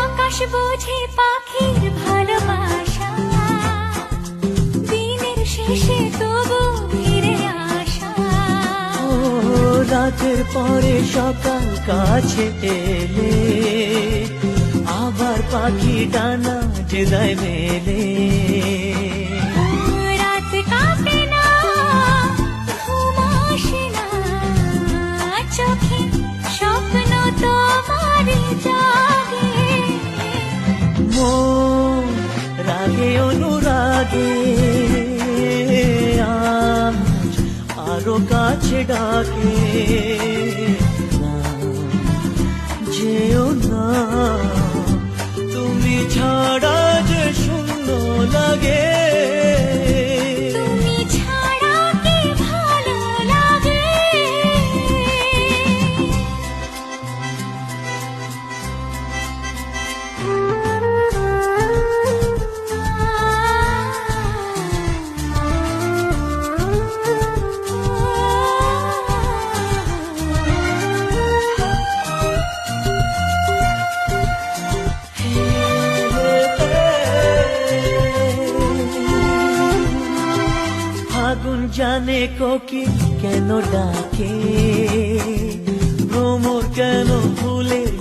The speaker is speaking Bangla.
আকাশ বোঝে পাখির ভালোবাসা, দিনের শেষে তবু ফিরে আসা। ও রাতের পরে সকাল কাছে এলে, আবার পাখি ডানা যে দেয় মেলে। রাত কাটে না, ঘুম আসে না, চোখে স্বপ্ন তোমার জাগে। মন রাগে অনুরাগে আজ আরো কাছে ডাকে। না যেও না, তুমি ছাড়া যে শূন্য লাগে। তুমি ছাড়া কি ভালো লাগে। আগুন জানে কোকিল কেন ডাকে, ভ্রমর কেন ফুলের